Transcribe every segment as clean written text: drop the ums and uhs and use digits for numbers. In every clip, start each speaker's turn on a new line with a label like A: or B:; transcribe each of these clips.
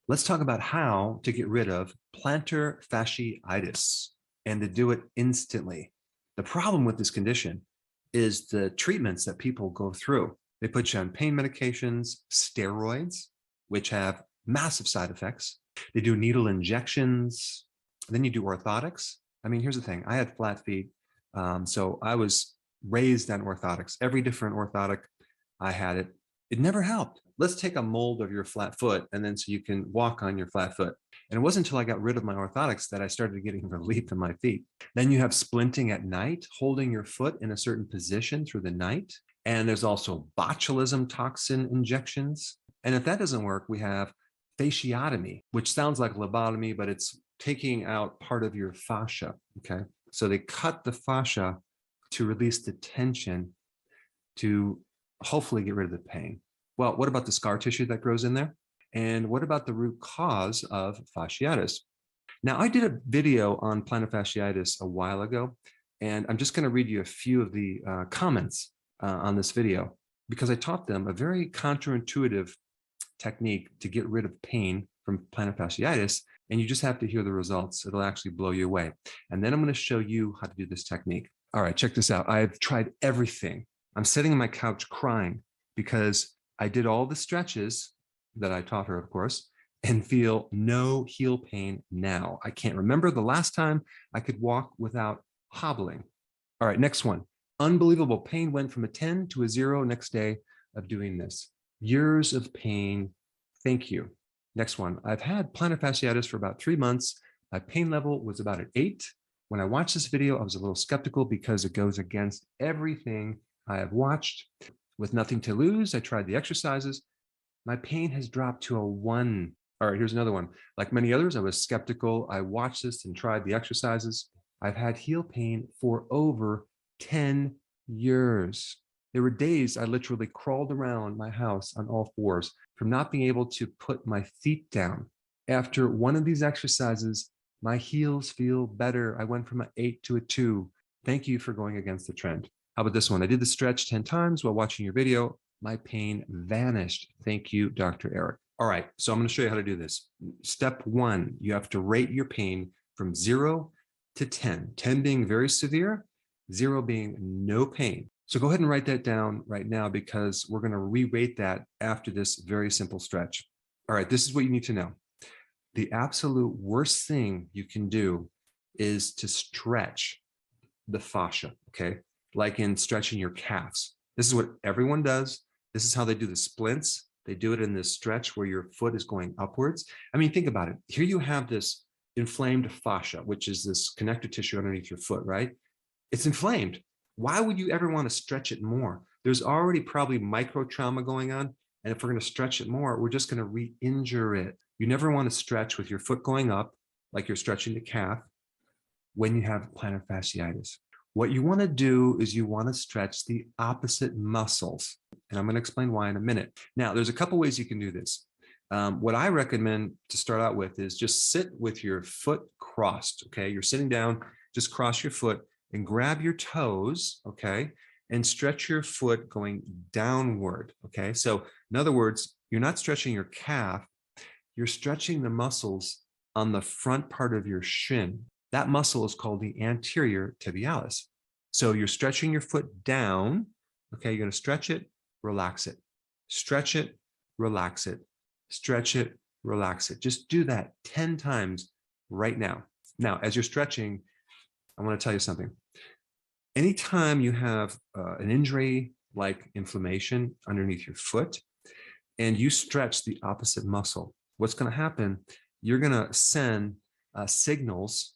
A: Let's talk about how to get rid of plantar fasciitis and to do it instantly. The problem with this condition is the treatments that people go through. They put you on pain medications, steroids, which have massive side effects. They do needle injections. Then you do orthotics. I mean, here's the thing. I had flat feet, so I was raised on orthotics. Every different orthotic, I had it. It never helped. Let's take a mold of your flat foot, and then so you can walk on your flat foot. And it wasn't until I got rid of my orthotics that I started getting relief in my feet. Then you have splinting at night, holding your foot in a certain position through the night. And there's also botulism toxin injections. And if that doesn't work, we have fasciotomy, which sounds like lobotomy, but it's taking out part of your fascia, okay? So they cut the fascia to release the tension to hopefully get rid of the pain. Well, what about the scar tissue that grows in there? And what about the root cause of fasciitis? Now, I did a video on plantar fasciitis a while ago, and I'm just going to read you a few of the comments on this video, because I taught them a very counterintuitive technique to get rid of pain from plantar fasciitis, and you just have to hear the results. It'll actually blow you away. And then I'm going to show you how to do this technique. All right, check this out. I've tried everything. I'm sitting on my couch crying because I did all the stretches that I taught her, of course, and feel no heel pain now. I can't remember the last time I could walk without hobbling. All right, next one. Unbelievable pain went from a 10 to a 0 next day of doing this. Years of pain. Thank you. Next one. I've had plantar fasciitis for about 3 months. My pain level was about an 8. When I watched this video, I was a little skeptical because it goes against everything I have watched. With nothing to lose, I tried the exercises. My pain has dropped to a 1. All right, here's another one. Like many others, I was skeptical. I watched this and tried the exercises. I've had heel pain for over 10 years. There were days I literally crawled around my house on all fours from not being able to put my feet down. After one of these exercises, my heels feel better. I went from an 8 to a 2. Thank you for going against the trend. How about this one? I did the stretch 10 times while watching your video. My pain vanished. Thank you, Dr. Eric. All right, so I'm going to show you how to do this. Step 1, you have to rate your pain from 0 to 10. 10 being very severe, 0 being no pain. So go ahead and write that down right now, because we're going to re-rate that after this very simple stretch. All right, this is what you need to know. The absolute worst thing you can do is to stretch the fascia, okay? Like in stretching your calves. This is what everyone does. This is how they do the splints. They do it in this stretch where your foot is going upwards. I mean, think about it. Here you have this inflamed fascia, which is this connective tissue underneath your foot, right? It's inflamed. Why would you ever want to stretch it more? There's already probably micro trauma going on. And if we're going to stretch it more, we're just going to re-injure it. You never want to stretch with your foot going up, like you're stretching the calf, when you have plantar fasciitis. What you want to do is you want to stretch the opposite muscles. And I'm going to explain why in a minute. Now, there's a couple ways you can do this. What I recommend to start out with is just sit with your foot crossed, okay? You're sitting down, just cross your foot and grab your toes, okay? And stretch your foot going downward, okay? So in other words, you're not stretching your calf, you're stretching the muscles on the front part of your shin. That muscle is called the anterior tibialis. So you're stretching your foot down, okay? You're going to stretch it, relax it, stretch it, relax it, stretch it, relax it. Just do that 10 times right now. Now, as you're stretching, I want to tell you something. Anytime you have an injury like inflammation underneath your foot and you stretch the opposite muscle, what's going to happen, you're going to send signals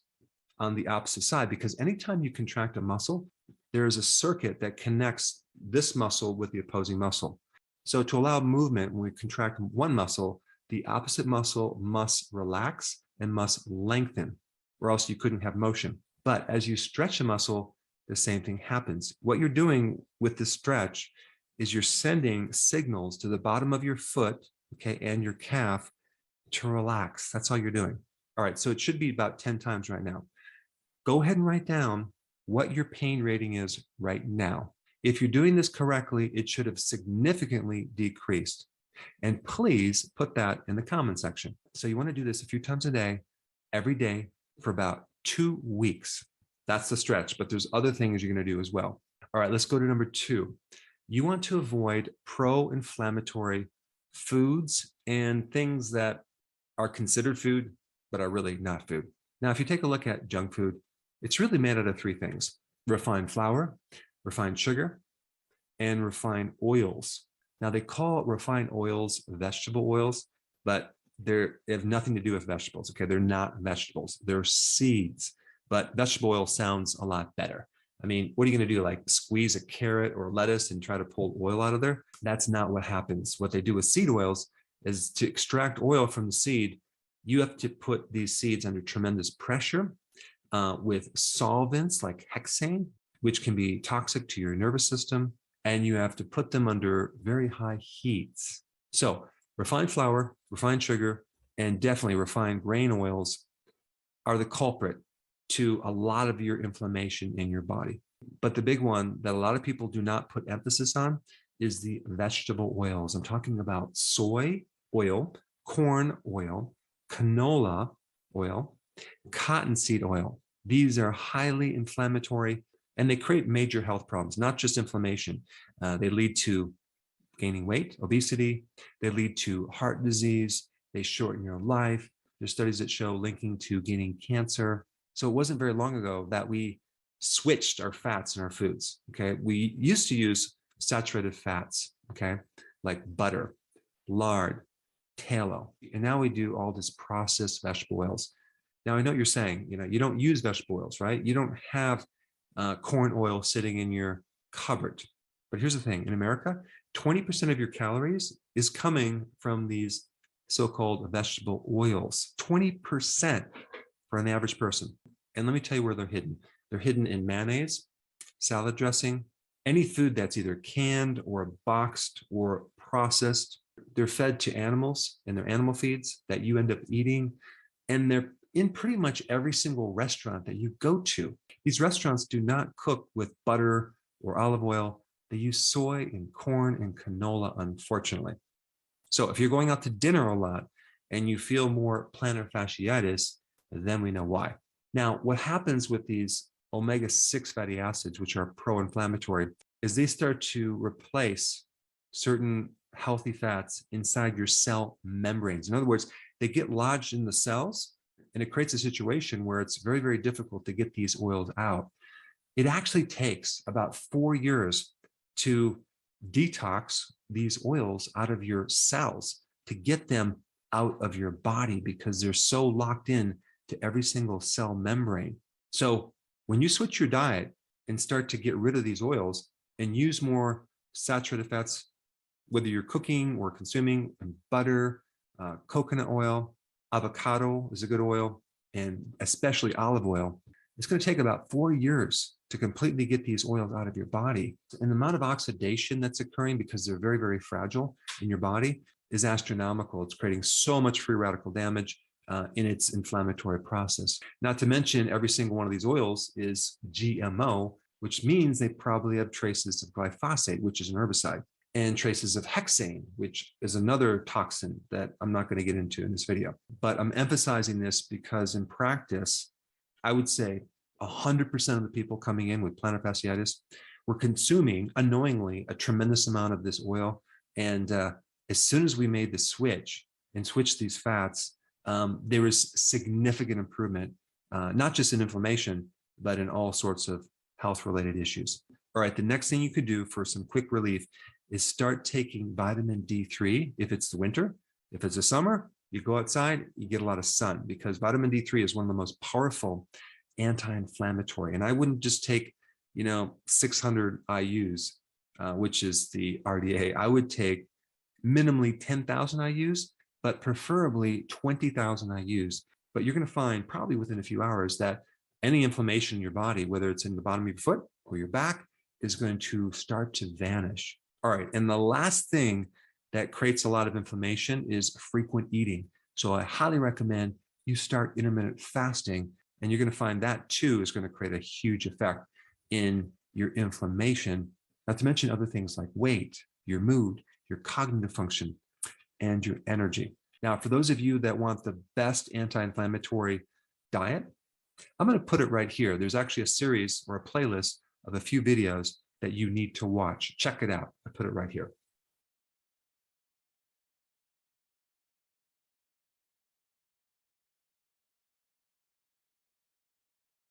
A: on the opposite side, because anytime you contract a muscle, there is a circuit that connects this muscle with the opposing muscle. So to allow movement, when we contract one muscle, the opposite muscle must relax and must lengthen, or else you couldn't have motion. But as you stretch a muscle, the same thing happens. What you're doing with the stretch is you're sending signals to the bottom of your foot, okay, and your calf to relax. That's all you're doing. All right, so it should be about 10 times right now. Go ahead and write down what your pain rating is right now. If you're doing this correctly, it should have significantly decreased. And please put that in the comment section. So you want to do this a few times a day, every day for about 2 weeks. That's the stretch, but there's other things you're going to do as well. All right, let's go to number 2. You want to avoid pro-inflammatory foods and things that are considered food, but are really not food. Now, if you take a look at junk food, it's really made out of 3 things: refined flour, refined sugar, and refined oils. Now, they call refined oils vegetable oils, but they have nothing to do with vegetables, okay? They're not vegetables, they're seeds, but vegetable oil sounds a lot better. I mean, what are you going to do? Like squeeze a carrot or lettuce and try to pull oil out of there? That's not what happens. What they do with seed oils is to extract oil from the seed. You have to put these seeds under tremendous pressure with solvents like hexane, which can be toxic to your nervous system. And you have to put them under very high heats. So refined flour, refined sugar, and definitely refined grain oils are the culprit to a lot of your inflammation in your body. But the big one that a lot of people do not put emphasis on is the vegetable oils. I'm talking about soy oil, corn oil, canola oil, cottonseed oil. These are highly inflammatory and they create major health problems, not just inflammation. They lead to gaining weight, obesity. They lead to heart disease. They shorten your life. There's studies that show linking to gaining cancer. So it wasn't very long ago that we switched our fats in our foods, okay? We used to use saturated fats, okay? Like butter, lard, tallow. And now we do all this processed vegetable oils. Now I know what you're saying, you don't use vegetable oils, right? You don't have corn oil sitting in your cupboard. But here's the thing, in America, 20% of your calories is coming from these so-called vegetable oils, 20% for an average person. And let me tell you where they're hidden. They're hidden in mayonnaise, salad dressing, any food that's either canned or boxed or processed. They're fed to animals in their animal feeds that you end up eating. And they're in pretty much every single restaurant that you go to. These restaurants do not cook with butter or olive oil. They use soy and corn and canola, unfortunately. So if you're going out to dinner a lot and you feel more plantar fasciitis, then we know why. Now, what happens with these omega-6 fatty acids, which are pro-inflammatory, is they start to replace certain healthy fats inside your cell membranes. In other words, they get lodged in the cells, and it creates a situation where it's very, very difficult to get these oils out. It actually takes about 4 years to detox these oils out of your cells, to get them out of your body because they're so locked in to every single cell membrane. So when you switch your diet and start to get rid of these oils and use more saturated fats, whether you're cooking or consuming, and butter, coconut oil, avocado is a good oil, and especially olive oil, it's going to take about 4 years to completely get these oils out of your body. And the amount of oxidation that's occurring because they're very, very fragile in your body is astronomical. It's creating so much free radical damage in its inflammatory process. Not to mention, every single one of these oils is GMO, which means they probably have traces of glyphosate, which is an herbicide, and traces of hexane, which is another toxin that I'm not going to get into in this video. But I'm emphasizing this because in practice, I would say 100% of the people coming in with plantar fasciitis were consuming unknowingly a tremendous amount of this oil. And as soon as we made the switch and switched these fats, there was significant improvement, not just in inflammation, but in all sorts of health-related issues. All right, the next thing you could do for some quick relief is start taking vitamin D3 if it's the winter. If it's the summer, you go outside, you get a lot of sun, because vitamin D3 is one of the most powerful anti-inflammatory. And I wouldn't just take, 600 IUs, which is the RDA. I would take minimally 10,000 IUs, but preferably 20,000 IUs. But you're going to find probably within a few hours that any inflammation in your body, whether it's in the bottom of your foot or your back, is going to start to vanish. All right. And the last thing that creates a lot of inflammation is frequent eating. So I highly recommend you start intermittent fasting, and you're going to find that too is going to create a huge effect in your inflammation, not to mention other things like weight, your mood, your cognitive function, and your energy. Now, for those of you that want the best anti-inflammatory diet, I'm going to put it right here. There's actually a series or a playlist of a few videos that you need to watch. Check it out. I put it right here.